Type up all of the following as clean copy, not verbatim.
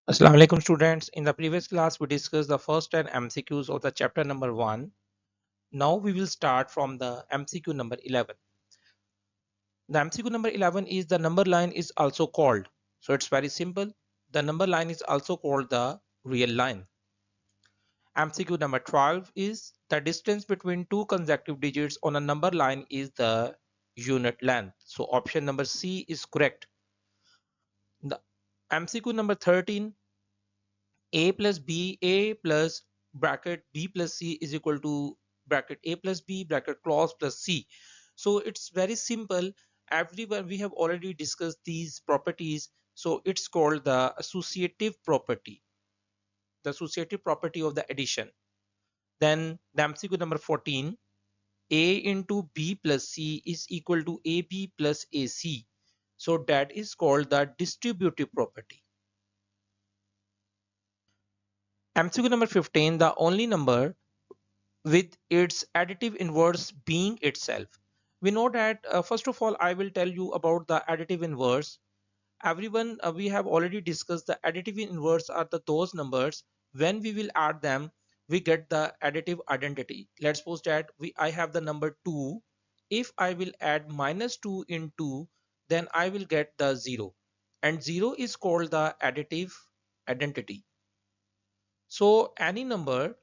Assalamu alaikum students. In the previous class, we discussed the first 10 MCQs of the chapter number 1. Now we will start from the MCQ number 11. The MCQ number 11 is the number line is also called. So it's very simple. The number line is also called the real line. MCQ number 12 is the distance between two consecutive digits on a number line is the unit length. So option number C is correct. The MCQ number 13, a plus b, a plus bracket b plus c is equal to bracket a plus b bracket clause plus c. So it's very simple. Everyone, we have already discussed these properties. So it's called the associative property, the associative property of the addition. Then the MCQ number 14, a into b plus c is equal to ab plus ac. So that is called the distributive property. MCQ number 15, the only number with its additive inverse being itself. We know that first of all, I will tell you about the additive inverse. Everyone, we have already discussed the additive inverse are those numbers when we will add them, we get the additive identity. Let's suppose that I have the number 2. If I will add minus 2 in 2, then I will get the 0. And 0 is called the additive identity. So any number,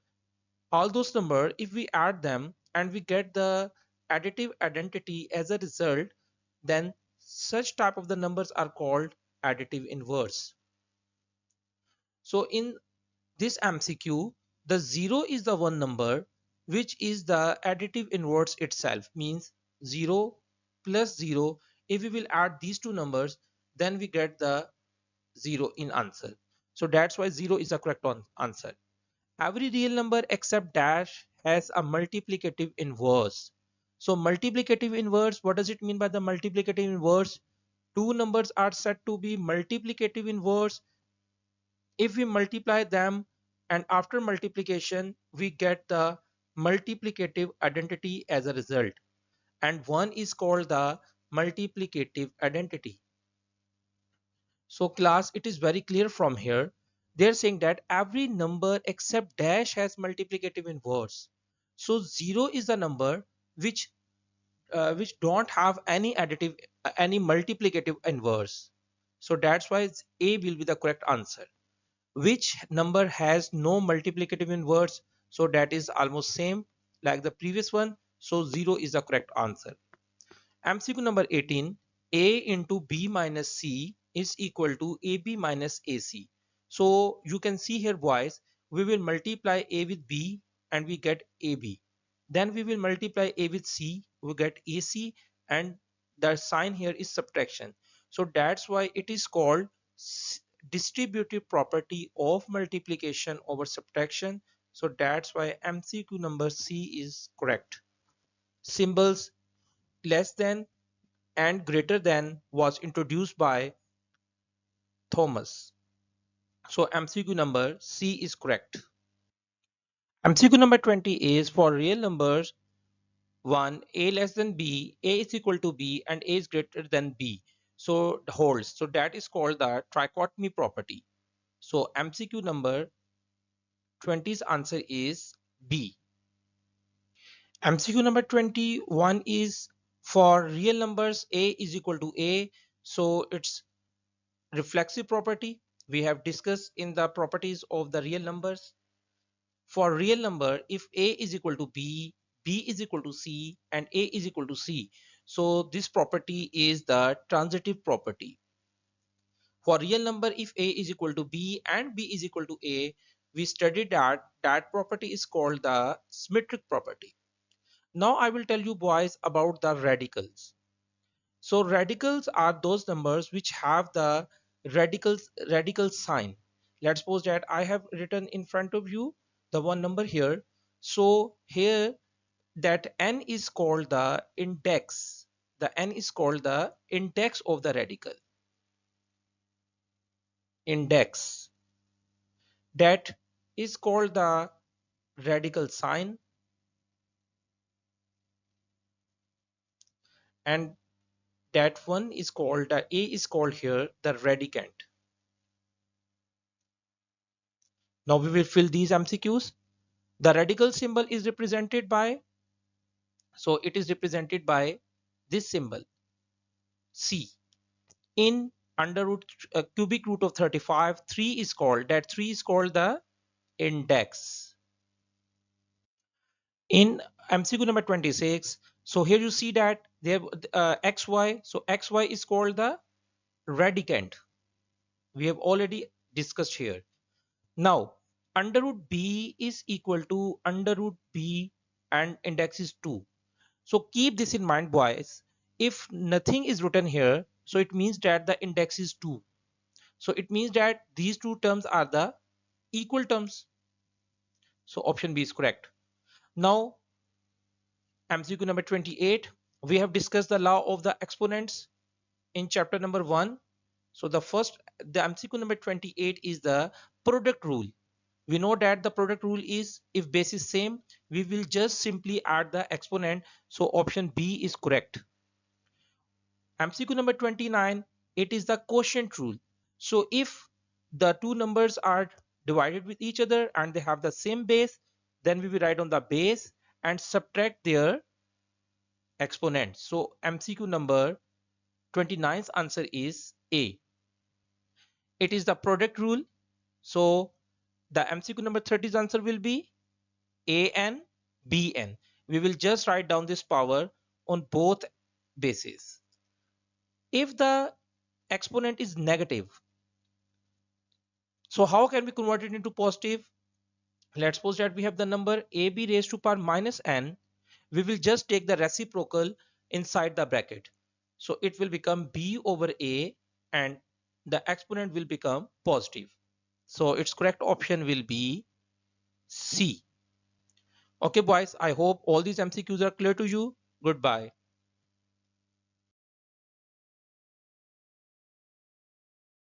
all those numbers, if we add them and we get the additive identity as a result, then such type of the numbers are called additive inverse. So in this MCQ, the 0 is the one number which is the additive inverse itself, means 0 plus 0. If we will add these two numbers, then we get the 0 in answer. So that's why 0 is the correct answer. Every real number except dash has a multiplicative inverse. So multiplicative inverse, what does it mean by the multiplicative inverse? Two numbers are said to be multiplicative inverse if we multiply them, and after multiplication we get the multiplicative identity as a result, and one is called the multiplicative identity. So class, it is very clear from here. They're saying that every number except dash has multiplicative inverse. So 0 is the number which don't have any additive, any multiplicative inverse. So that's why A will be the correct answer. Which number has no multiplicative inverse? So that is almost same like the previous one. So 0 is the correct answer. MCQ number 18, A into B minus C is equal to AB minus AC. So you can see here boys, we will multiply A with B and we get AB. Then we will multiply A with C, we get AC, and the sign here is subtraction. So that's why it is called distributive property of multiplication over subtraction. So that's why MCQ number C is correct. Symbols less than and greater than was introduced by Thomas. So MCQ number C is correct. MCQ number 20 is for real numbers 1, A less than B, A is equal to B, and A is greater than B. So holds. So that is called the trichotomy property. So MCQ number 20's answer is B. MCQ number 21 is for real numbers A is equal to A. So it's reflexive property we have discussed in the properties of the real numbers. For real number, if A is equal to B, B is equal to C, and A is equal to C, so this property is the transitive property. For real number, if A is equal to B and B is equal to A, we studied that property is called the symmetric property. Now I will tell you boys about the radicals. So radicals are those numbers which have the radical sign. Let's suppose that I have written in front of you the one number here. So here that n is called the index. The n is called the index of the radical. Index. That is called the radical sign, and that one is called the a is called here the radicand. Now we will fill these MCQs. The radical symbol is represented by, so it is represented by this symbol C. In under root cubic root of 35, 3 is called the index. In MCQ number 26, so here you see that they have xy, so xy is called the radicand. We have already discussed here. Now under root b is equal to under root b and index is 2. So keep this in mind, boys. If nothing is written here, so it means that the index is 2. So it means that these two terms are the equal terms. So option B is correct. Now MCQ number 28, we have discussed the law of the exponents in chapter number 1. So the MCQ number 28 is the product rule. We know that the product rule is if base is same, we will just simply add the exponent. So option B is correct. MCQ number 29, it is the quotient rule. So if the two numbers are divided with each other and they have the same base, then we will write on the base and subtract their exponent. So MCQ number 29's answer is A. It is the product rule. So the MCQ number 30's answer will be AN, BN. We will just write down this power on both bases. If the exponent is negative, so how can we convert it into positive? Let's suppose that we have the number ab raised to power minus n. We will just take the reciprocal inside the bracket. So it will become b over a and the exponent will become positive. So its correct option will be C. Okay boys, I hope all these MCQs are clear to you. Goodbye.